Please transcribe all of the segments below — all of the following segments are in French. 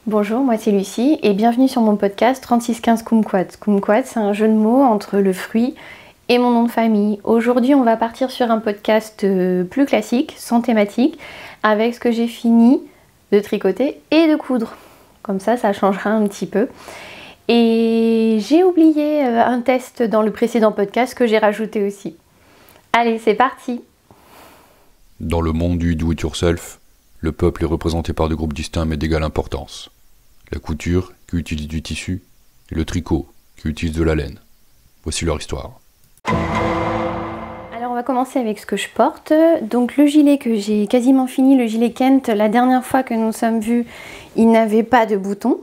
Bonjour, moi c'est Lucie et bienvenue sur mon podcast 3615 Kumquat. Kumquat, c'est un jeu de mots entre le fruit et mon nom de famille. Aujourd'hui, on va partir sur un podcast plus classique, sans thématique, avec ce que j'ai fini de tricoter et de coudre. Comme ça changera un petit peu. Et j'ai oublié un test dans le précédent podcast que j'ai rajouté aussi. Allez, c'est parti! Dans le monde du do-it-yourself, le peuple est représenté par deux groupes distincts mais d'égale importance. La couture, qui utilise du tissu, et le tricot, qui utilise de la laine. Voici leur histoire. Alors on va commencer avec ce que je porte. Donc le gilet que j'ai quasiment fini, le gilet Kent, la dernière fois que nous sommes vus, il n'avait pas de boutons.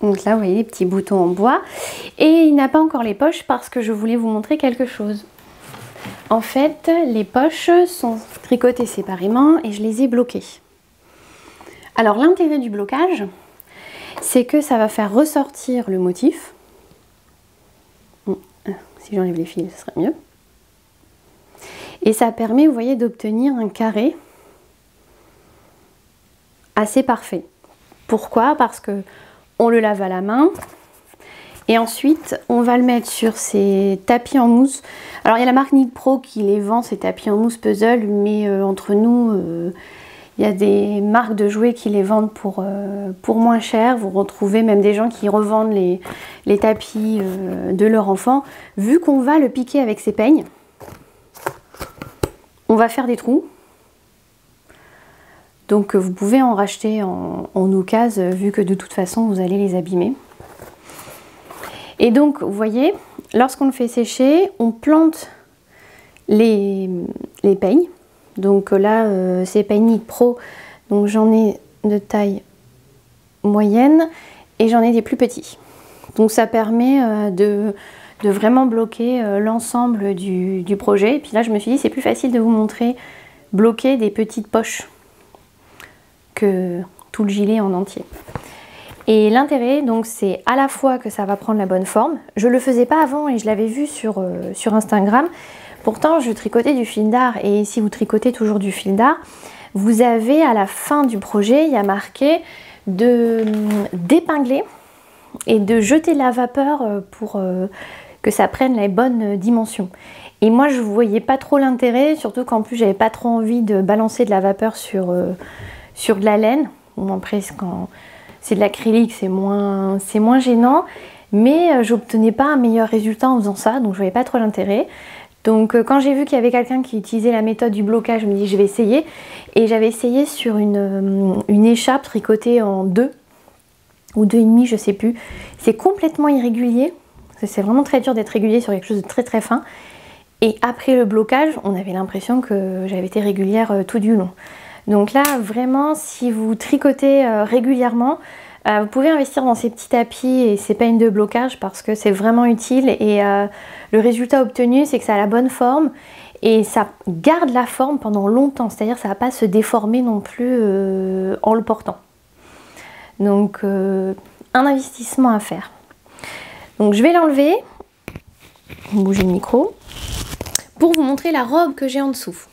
Donc là vous voyez les petits boutons en bois. Et il n'a pas encore les poches parce que je voulais vous montrer quelque chose. En fait, les poches sont tricotées séparément et je les ai bloquées. Alors l'intérêt du blocage, c'est que ça va faire ressortir le motif. Si j'enlève les fils, ce serait mieux. Et ça permet, vous voyez, d'obtenir un carré assez parfait. Pourquoi? Parce que on le lave à la main. Et ensuite, on va le mettre sur ces tapis en mousse. Alors, il y a la marque Knit Pro qui les vend, ces tapis en mousse puzzle, mais entre nous, il y a des marques de jouets qui les vendent pour moins cher. Vous retrouvez même des gens qui revendent les tapis de leur enfant. Vu qu'on va le piquer avec ces peignes, on va faire des trous. Donc, vous pouvez en racheter en occasion, vu que de toute façon, vous allez les abîmer. Et donc, vous voyez, lorsqu'on le fait sécher, on plante les peignes. Donc là, c'est peignes Knit Pro. Donc j'en ai de taille moyenne et j'en ai des plus petits. Donc ça permet de vraiment bloquer l'ensemble du projet. Et puis là, je me suis dit, c'est plus facile de vous montrer bloquer des petites poches que tout le gilet en entier. Et l'intérêt, donc, c'est à la fois que ça va prendre la bonne forme. Je ne le faisais pas avant et je l'avais vu sur Instagram. Pourtant, je tricotais du fil d'art. Et si vous tricotez toujours du fil d'art, vous avez à la fin du projet, il y a marqué d'épingler et de jeter la vapeur pour que ça prenne les bonnes dimensions. Et moi, je ne voyais pas trop l'intérêt, surtout qu'en plus, j'avais pas trop envie de balancer de la vapeur sur de la laine. Bon, après, quand c'est de l'acrylique, c'est moins gênant, mais j'obtenais pas un meilleur résultat en faisant ça, donc je voyais pas trop l'intérêt. Donc quand j'ai vu qu'il y avait quelqu'un qui utilisait la méthode du blocage, je me dis je vais essayer. Et j'avais essayé sur une écharpe tricotée en 2 ou 2,5, je sais plus. C'est complètement irrégulier, c'est vraiment très dur d'être régulier sur quelque chose de très très fin. Et après le blocage, on avait l'impression que j'avais été régulière tout du long. Donc là, vraiment, si vous tricotez régulièrement, vous pouvez investir dans ces petits tapis et ces peignes de blocage parce que c'est vraiment utile. Et le résultat obtenu, c'est que ça a la bonne forme et ça garde la forme pendant longtemps. C'est-à-dire que ça ne va pas se déformer non plus en le portant. Donc, un investissement à faire. Donc, je vais l'enlever. Bouger le micro. Pour vous montrer la robe que j'ai en dessous.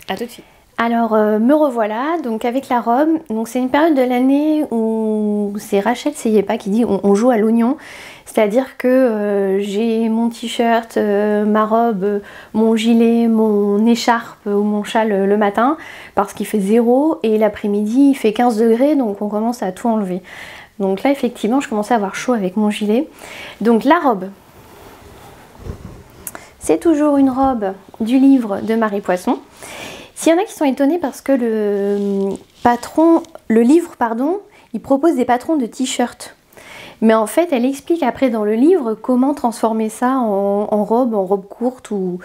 A tout de suite. Alors me revoilà donc avec la robe. Donc c'est une période de l'année où c'est Rachel Seyepa qui dit on joue à l'oignon, c'est-à-dire que j'ai mon t-shirt, ma robe, mon gilet, mon écharpe ou mon châle le matin parce qu'il fait 0 et l'après-midi il fait 15 degrés, donc on commence à tout enlever. Donc là effectivement je commençais à avoir chaud avec mon gilet. Donc la robe, c'est toujours une robe du livre de Marie Poisson. S'il y en a qui sont étonnés parce que le livre, il propose des patrons de t-shirts. Mais en fait, elle explique après dans le livre comment transformer ça en robe courte ou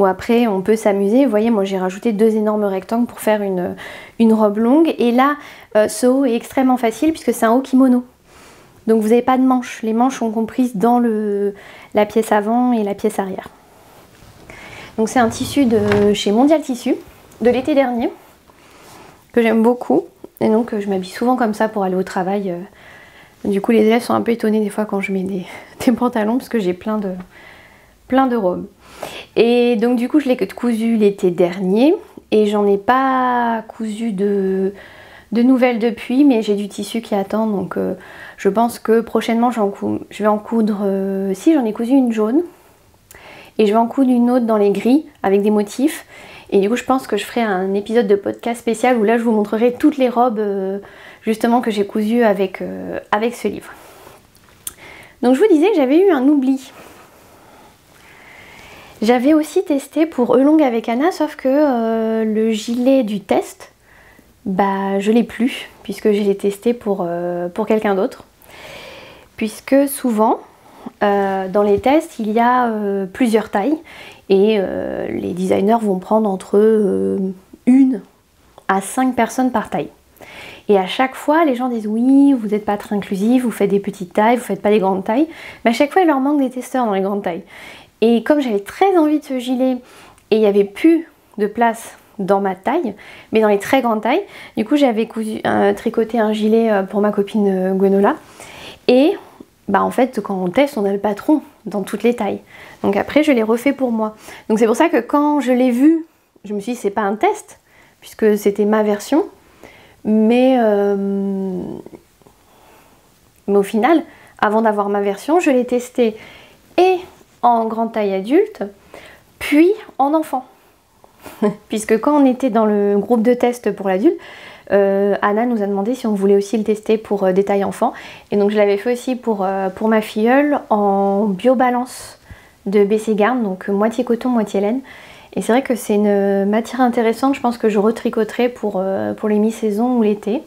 après on peut s'amuser. Vous voyez, moi j'ai rajouté 2 énormes rectangles pour faire une robe longue. Et là, ce haut est extrêmement facile puisque c'est un haut kimono. Donc vous n'avez pas de manches. Les manches sont comprises dans la pièce avant et la pièce arrière. Donc c'est un tissu de chez Mondial Tissu, de l'été dernier, que j'aime beaucoup. Et donc je m'habille souvent comme ça pour aller au travail. Du coup les élèves sont un peu étonnés des fois quand je mets des pantalons parce que j'ai plein de robes. Et donc du coup je l'ai cousu l'été dernier et j'en ai pas cousu de de nouvelles depuis, mais j'ai du tissu qui attend, donc je pense que prochainement je vais en coudre, si j'en ai cousu une jaune, et je vais en coudre une autre dans les gris avec des motifs, et du coup je pense que je ferai un épisode de podcast spécial où là je vous montrerai toutes les robes justement que j'ai cousues avec ce livre. Donc je vous disais que j'avais eu un oubli. J'avais aussi testé pour Elong avec Anna, sauf que le gilet du test, bah je l'ai plus, puisque je l'ai testé pour quelqu'un d'autre. Puisque souvent, dans les tests, il y a plusieurs tailles, et les designers vont prendre entre 1 à 5 personnes par taille. Et à chaque fois, les gens disent oui, vous n'êtes pas très inclusif, vous faites des petites tailles, vous faites pas des grandes tailles. Mais à chaque fois, il leur manque des testeurs dans les grandes tailles. Et comme j'avais très envie de ce gilet et il n'y avait plus de place dans ma taille, mais dans les très grandes tailles, du coup j'avais tricoté un gilet pour ma copine Gwenola. Et bah en fait quand on teste, on a le patron dans toutes les tailles. Donc après je l'ai refait pour moi. Donc c'est pour ça que quand je l'ai vu, je me suis dit c'est pas un test, puisque c'était ma version. Mais au final, avant d'avoir ma version, je l'ai testé et en grande taille adulte, puis en enfant. Puisque quand on était dans le groupe de test pour l'adulte, Anna nous a demandé si on voulait aussi le tester pour des tailles enfants. Et donc je l'avais fait aussi pour ma filleule en biobalance de BC Garn, donc moitié coton, moitié laine. Et c'est vrai que c'est une matière intéressante, je pense que je retricoterai pour les mi-saison ou l'été.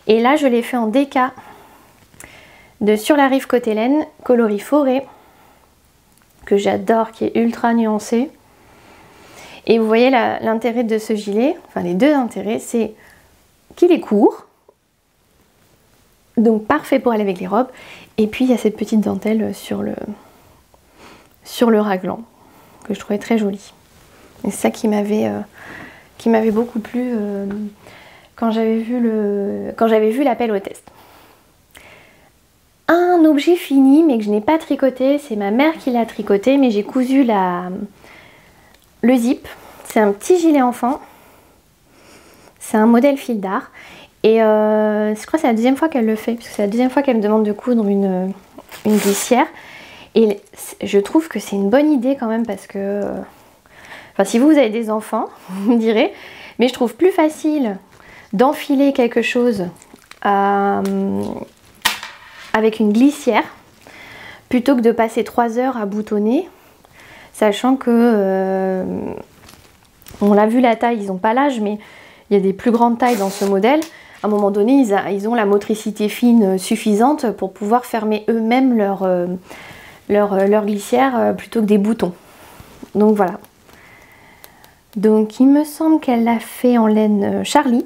Et là je l'ai fait en DK de Sur la rive côté laine, coloris forêt, que j'adore, qui est ultra nuancé. Et vous voyez l'intérêt de ce gilet, enfin les deux intérêts, c'est qu'il est court, donc parfait pour aller avec les robes, et puis il y a cette petite dentelle sur le raglan, que je trouvais très jolie. Et c'est ça qui m'avait beaucoup plu quand j'avais vu l'appel au test. Un objet fini mais que je n'ai pas tricoté, c'est ma mère qui l'a tricoté, mais j'ai cousu le zip. C'est un petit gilet enfant, c'est un modèle fil d'art, et je crois que c'est la deuxième fois qu'elle le fait, parce que c'est la deuxième fois qu'elle me demande de coudre une glissière, et je trouve que c'est une bonne idée quand même, parce que enfin, si vous avez des enfants, vous me direz, mais je trouve plus facile d'enfiler quelque chose avec une glissière plutôt que de passer 3 heures à boutonner, sachant que on l'a vu, la taille, ils n'ont pas l'âge, mais il y a des plus grandes tailles dans ce modèle. À un moment donné, ils ont la motricité fine suffisante pour pouvoir fermer eux-mêmes leur glissière plutôt que des boutons. Donc voilà. Donc il me semble qu'elle l'a fait en laine Charlie.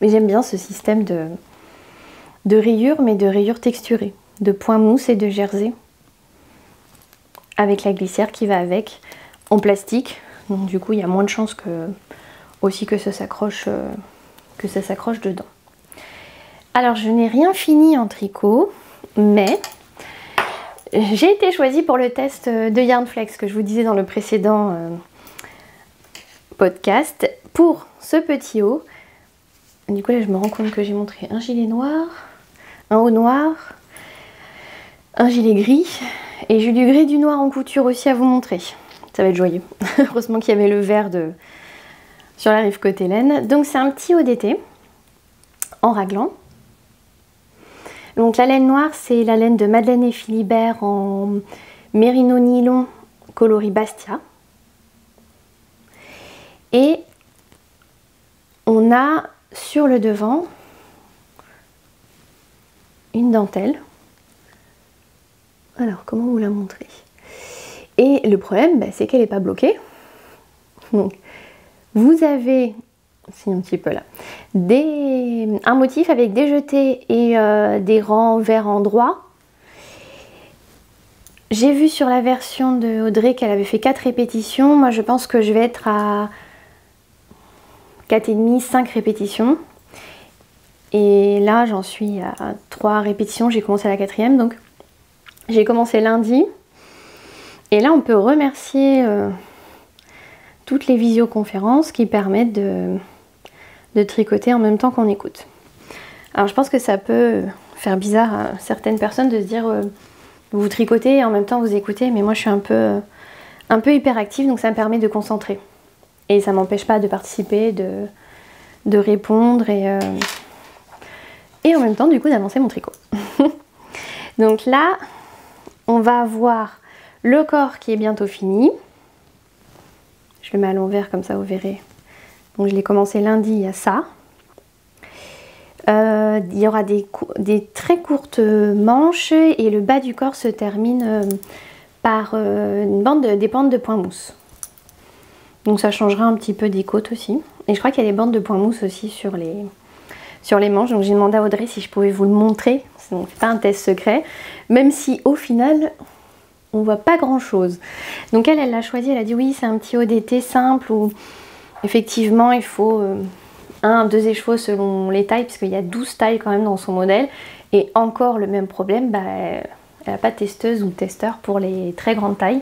Mais j'aime bien ce système de rayures, mais de rayures texturées, de point mousse et de jersey, avec la glissière qui va avec, en plastique. Donc du coup il y a moins de chances que ça s'accroche dedans. Alors je n'ai rien fini en tricot, mais j'ai été choisie pour le test de Yarnflex que je vous disais dans le précédent podcast, pour ce petit haut. Du coup là je me rends compte que j'ai montré un gilet noir, un haut noir, un gilet gris, et j'ai du gris et du noir en couture aussi à vous montrer. Ça va être joyeux. Heureusement qu'il y avait le vert sur la rive côté laine. Donc c'est un petit haut d'été en raglan. Donc la laine noire, c'est la laine de Madeleine et Philibert en mérino nylon coloris Bastia. Et on a sur le devant une dentelle. Alors comment vous la montrer? Et le problème, c'est qu'elle n'est pas bloquée. Donc vous avez, c'est un petit peu là, un motif avec des jetés et des rangs verts endroits. J'ai vu sur la version de Audrey qu'elle avait fait 4 répétitions. Moi je pense que je vais être à 4,5, 5 répétitions. Et là j'en suis à 3 répétitions, j'ai commencé à la 4e. Donc j'ai commencé lundi. Et là on peut remercier toutes les visioconférences qui permettent de de tricoter en même temps qu'on écoute. Alors je pense que ça peut faire bizarre à certaines personnes de se dire vous tricotez et en même temps vous écoutez, mais moi je suis un peu hyperactive, donc ça me permet de concentrer. Et ça m'empêche pas de participer, de répondre et en même temps du coup d'avancer mon tricot. Donc là, on va avoir le corps qui est bientôt fini. Je le mets à l'envers comme ça vous verrez. Donc je l'ai commencé lundi, il y a ça. Il y aura des très courtes manches et le bas du corps se termine par des bandes de point mousse. Donc ça changera un petit peu des côtes aussi. Et je crois qu'il y a des bandes de point mousse aussi sur les manches. Donc j'ai demandé à Audrey si je pouvais vous le montrer. Donc c'est pas un test secret. Même si au final on voit pas grand chose. Donc elle l'a choisi, elle a dit oui c'est un petit ODT simple où effectivement il faut 1-2 écheveaux selon les tailles, puisqu'il y a 12 tailles quand même dans son modèle. Et encore le même problème, elle n'a pas de testeuse ou testeur pour les très grandes tailles.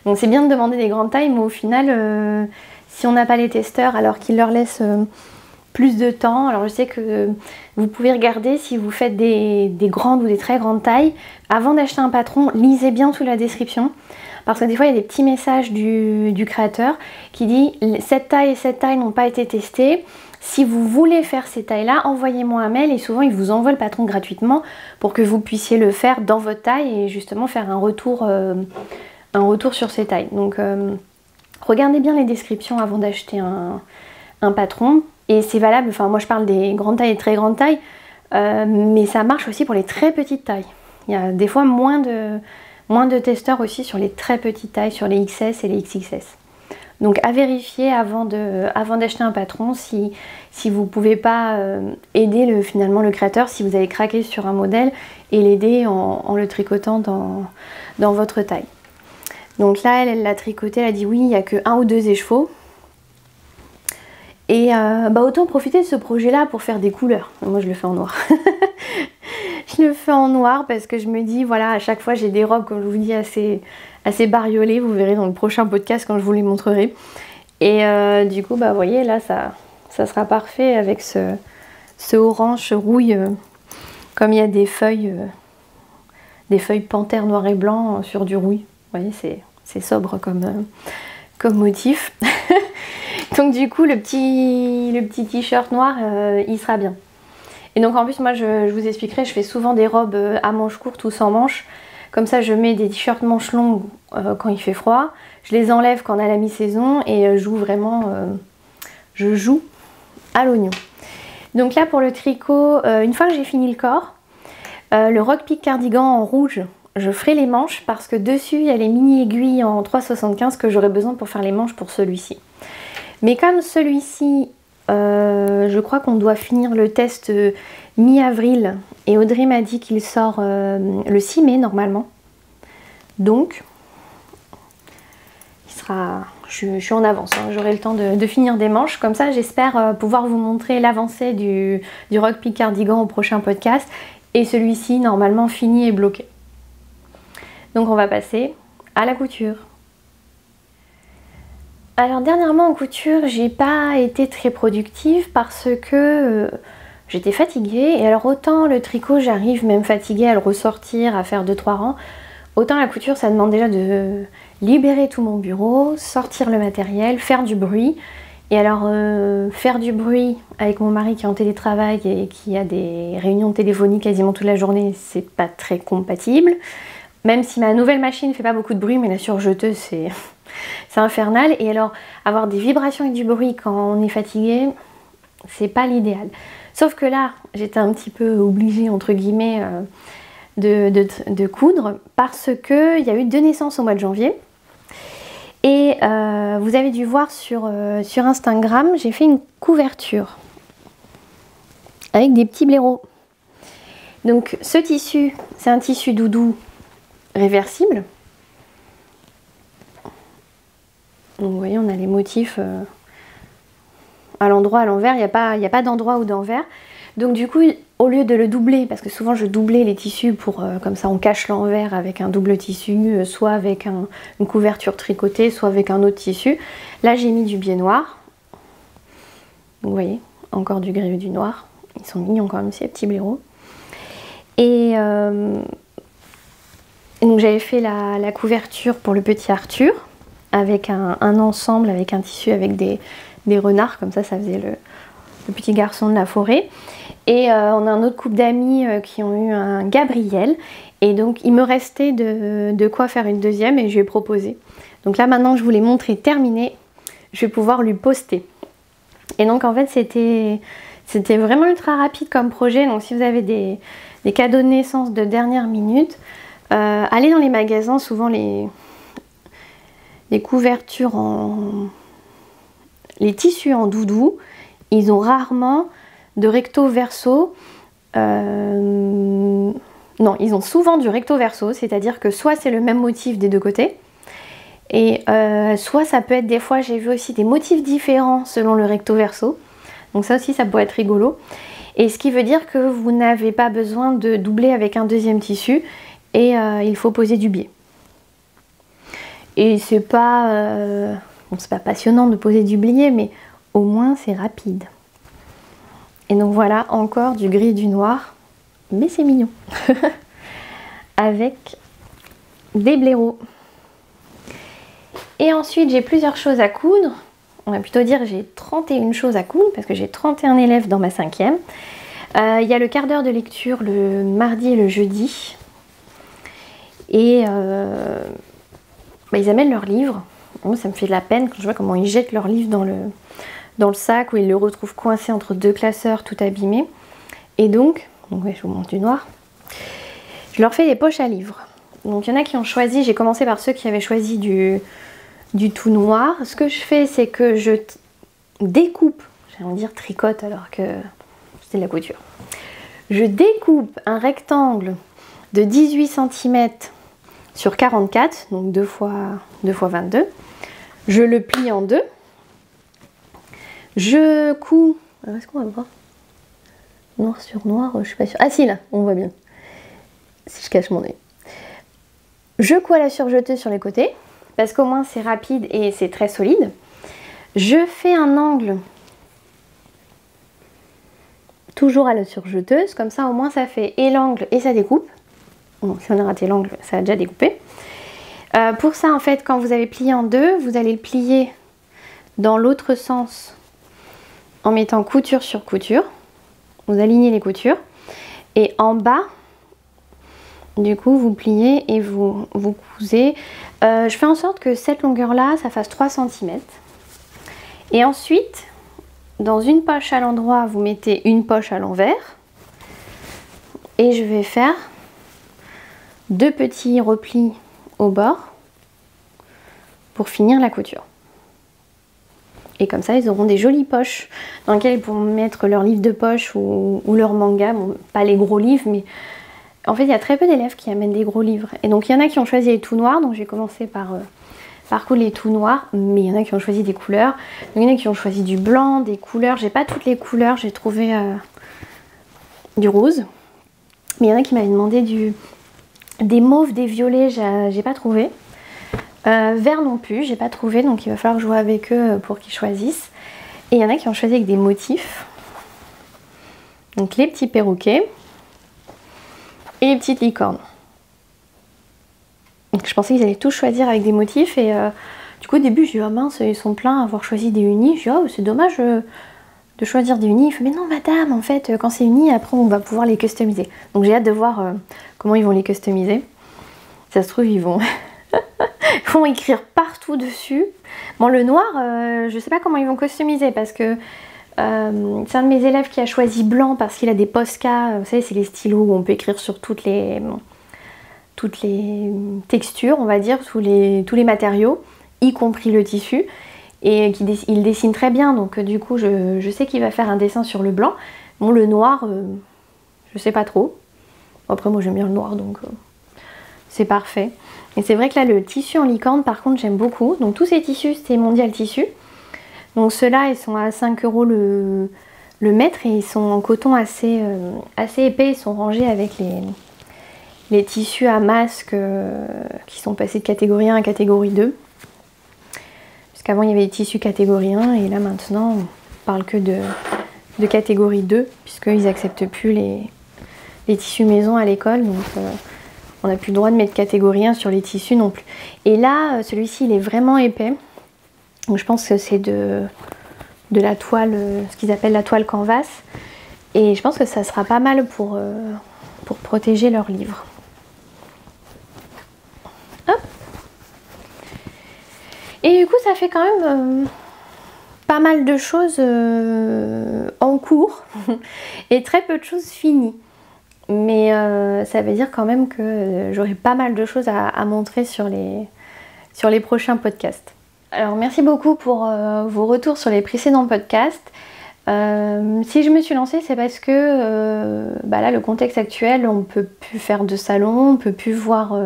Donc c'est bien de demander des grandes tailles, mais au final, si on n'a pas les testeurs, alors qu'ils leur laissent plus de temps, alors je sais que vous pouvez regarder si vous faites des grandes ou des très grandes tailles, avant d'acheter un patron, lisez bien sous la description. Parce que des fois il y a des petits messages du créateur qui dit cette taille et cette taille n'ont pas été testées. Si vous voulez faire ces tailles-là, envoyez-moi un mail et souvent ils vous envoient le patron gratuitement pour que vous puissiez le faire dans votre taille et justement faire un retour sur ces tailles. Donc regardez bien les descriptions avant d'acheter un patron. Et c'est valable, enfin moi je parle des grandes tailles et très grandes tailles, mais ça marche aussi pour les très petites tailles. Il y a des fois moins de testeurs aussi sur les très petites tailles, sur les XS et les XXS. Donc à vérifier avant d'acheter un patron si vous ne pouvez pas aider finalement le créateur, si vous avez craqué sur un modèle et l'aider en le tricotant dans votre taille. Donc là elle l'a tricoté, elle a dit oui il n'y a que 1 ou 2 écheveaux. Et autant profiter de ce projet là pour faire des couleurs. Moi je le fais en noir. Je le fais en noir parce que je me dis voilà à chaque fois j'ai des robes comme je vous dis assez bariolées, vous verrez dans le prochain podcast quand je vous les montrerai. Et du coup vous voyez là ça sera parfait avec ce orange rouille comme il y a des feuilles panthère noir et blanc sur du rouille. Vous voyez c'est sobre comme motif. Donc du coup le petit t-shirt noir il sera bien. Et donc en plus moi je vous expliquerai, je fais souvent des robes à manches courtes ou sans manches. Comme ça je mets des t-shirts manches longues quand il fait froid. Je les enlève quand on a la mi-saison et je joue à l'oignon. Donc là pour le tricot, une fois que j'ai fini le corps, le Rock Peak cardigan en rouge, je ferai les manches parce que dessus il y a les mini aiguilles en 3,75 que j'aurai besoin pour faire les manches pour celui-ci. Mais comme celui-ci, je crois qu'on doit finir le test mi-avril et Audrey m'a dit qu'il sort le 6 mai normalement. Donc, je suis en avance, hein. J'aurai le temps de finir des manches. Comme ça, j'espère pouvoir vous montrer l'avancée du Rock Peak cardigan au prochain podcast. Et celui-ci, normalement, fini et bloqué. Donc, on va passer à la couture. Alors dernièrement en couture, j'ai pas été très productive parce que j'étais fatiguée. Et alors autant le tricot, j'arrive même fatiguée à le ressortir, à faire 2-3 rangs. Autant la couture, ça demande déjà de libérer tout mon bureau, sortir le matériel, faire du bruit. Et alors faire du bruit avec mon mari qui est en télétravail et qui a des réunions téléphoniques quasiment toute la journée, c'est pas très compatible. Même si ma nouvelle machine fait pas beaucoup de bruit, mais la surjeteuse c'est infernal. Et alors avoir des vibrations et du bruit quand on est fatigué, c'est pas l'idéal. Sauf que là, j'étais un petit peu obligée entre guillemets de coudre parce que il y a eu 2 naissances au mois de janvier. Et vous avez dû voir sur Instagram, j'ai fait une couverture avec des petits blaireaux. Donc ce tissu, c'est un tissu doudou réversible. Donc vous voyez, on a les motifs à l'endroit, à l'envers, il n'y a pas d'endroit ou d'envers. Donc du coup, au lieu de le doubler, parce que souvent je doublais les tissus pour comme ça on cache l'envers avec un double tissu, soit avec une couverture tricotée, soit avec un autre tissu. Là j'ai mis du biais noir. Donc, vous voyez, encore du gris et du noir. Ils sont mignons quand même ces petits blaireaux. Et donc j'avais fait la couverture pour le petit Arthur avec un ensemble, avec un tissu avec des renards, comme ça faisait le petit garçon de la forêt. Et on a un autre couple d'amis qui ont eu un Gabriel. Et donc il me restait de quoi faire une deuxième et je lui ai proposé. Donc là maintenant que je vous l'ai montré terminé, je vais pouvoir lui poster. Et donc en fait c'était vraiment ultra rapide comme projet. Donc si vous avez des cadeaux de naissance de dernière minute, allez dans les magasins, souvent les couvertures les tissus en doudou, ils ont rarement de recto verso. Non, ils ont souvent du recto verso, c'est-à-dire que soit c'est le même motif des deux côtés, et soit ça peut être des fois, j'ai vu aussi des motifs différents selon le recto verso. Donc ça aussi, ça peut être rigolo. Et ce qui veut dire que vous n'avez pas besoin de doubler avec un deuxième tissu, et il faut poser du biais. Et c'est pas, bon, c'est pas passionnant de poser du biais, mais au moins c'est rapide. Et donc voilà, encore du gris et du noir, mais c'est mignon. Avec des blaireaux. Et ensuite j'ai plusieurs choses à coudre. On va plutôt dire j'ai 31 choses à coudre parce que j'ai 31 élèves dans ma 5e. Il y a le quart d'heure de lecture le mardi et le jeudi. Et ils amènent leurs livres. Moi, ça me fait de la peine quand je vois comment ils jettent leurs livres dans le sac, où ils le retrouvent coincé entre deux classeurs tout abîmés. Et donc ouais, je vous montre du noir. Je leur fais des poches à livres. Donc il y en a qui ont choisi, j'ai commencé par ceux qui avaient choisi du tout noir. Ce que je fais, c'est que je découpe, j'allais dire tricote alors que c'est de la couture. Je découpe un rectangle de 18 cm sur 44, donc 2 x 22. Je le plie en deux. Je couds, alors est-ce qu'on va voir? Noir sur noir, je suis pas sûre. Ah si, là, on voit bien. Si je cache mon nez. Je coud à la surjeteuse sur les côtés, parce qu'au moins c'est rapide et c'est très solide. Je fais un angle, toujours à la surjeteuse, comme ça au moins ça fait et l'angle et ça découpe. Bon, si on a raté l'angle, ça a déjà découpé. Pour ça, en fait, quand vous avez plié en deux, vous allez le plier dans l'autre sens en mettant couture sur couture. Vous alignez les coutures et en bas, du coup, vous pliez et vous cousez. Je fais en sorte que cette longueur-là, ça fasse 3 cm. Et ensuite, dans une poche à l'endroit, vous mettez une poche à l'envers. Et je vais faire 2 petits replis au bord pour finir la couture. Et comme ça, ils auront des jolies poches dans lesquelles ils pourront mettre leurs livres de poche ou leur manga. Bon, pas les gros livres, mais en fait, il y a très peu d'élèves qui amènent des gros livres. Et donc, il y en a qui ont choisi les tout noirs. Donc, j'ai commencé par coudre les tout noirs. Mais il y en a qui ont choisi des couleurs. Donc, il y en a qui ont choisi du blanc, des couleurs. J'ai pas toutes les couleurs. J'ai trouvé du rose. Mais il y en a qui m'avaient demandé des mauves, des violets. J'ai pas trouvé. Vert non plus, j'ai pas trouvé, donc il va falloir jouer avec eux pour qu'ils choisissent. Et il y en a qui ont choisi avec des motifs. Donc les petits perroquets et les petites licornes. Donc je pensais qu'ils allaient tous choisir avec des motifs et du coup au début je dis oh mince, ils sont pleins à avoir choisi des unis. Je dis oh c'est dommage de choisir des unis. Il fait mais non madame, en fait quand c'est uni après on va pouvoir les customiser. Donc j'ai hâte de voir comment ils vont les customiser. Ça se trouve ils vont... Ils vont écrire partout dessus. Bon, le noir, je sais pas comment ils vont customiser parce que c'est un de mes élèves qui a choisi blanc parce qu'il a des Posca. Vous savez, c'est les stylos où on peut écrire sur toutes les textures, on va dire, tous les matériaux, y compris le tissu. Et il dessine très bien, donc du coup, je sais qu'il va faire un dessin sur le blanc. Bon, le noir, je sais pas trop. Après, moi, j'aime bien le noir, donc c'est parfait. Et c'est vrai que là, le tissu en licorne, par contre, j'aime beaucoup. Donc tous ces tissus, c'est Mondial Tissu. Donc ceux-là, ils sont à 5 € le mètre et ils sont en coton assez épais. Ils sont rangés avec les tissus à masque qui sont passés de catégorie 1 à catégorie 2. Parce qu'avant, il y avait des tissus catégorie 1 et là, maintenant, on parle que de de catégorie 2, puisqu'ils n'acceptent plus les tissus maison à l'école, donc on n'a plus le droit de mettre catégorie 1 sur les tissus non plus. Et là, celui-ci, il est vraiment épais, donc je pense que c'est de la toile, ce qu'ils appellent la toile canvas, et je pense que ça sera pas mal pour protéger leurs livres. Hop. Et du coup, ça fait quand même pas mal de choses en cours et très peu de choses finies. Mais ça veut dire quand même que j'aurai pas mal de choses à montrer sur les prochains podcasts. Alors merci beaucoup pour vos retours sur les précédents podcasts. Si je me suis lancée, c'est parce que là, le contexte actuel, on ne peut plus faire de salon, on ne peut plus voir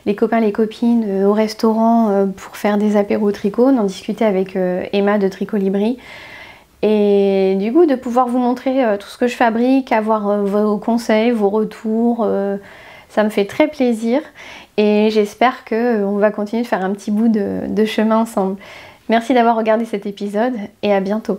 les copains, les copines au restaurant pour faire des apéros tricot. On en discutait avec Emma de Tricolibri. Et du coup, de pouvoir vous montrer tout ce que je fabrique, avoir vos conseils, vos retours, ça me fait très plaisir. Et j'espère qu'on va continuer de faire un petit bout de chemin ensemble. Merci d'avoir regardé cet épisode et à bientôt.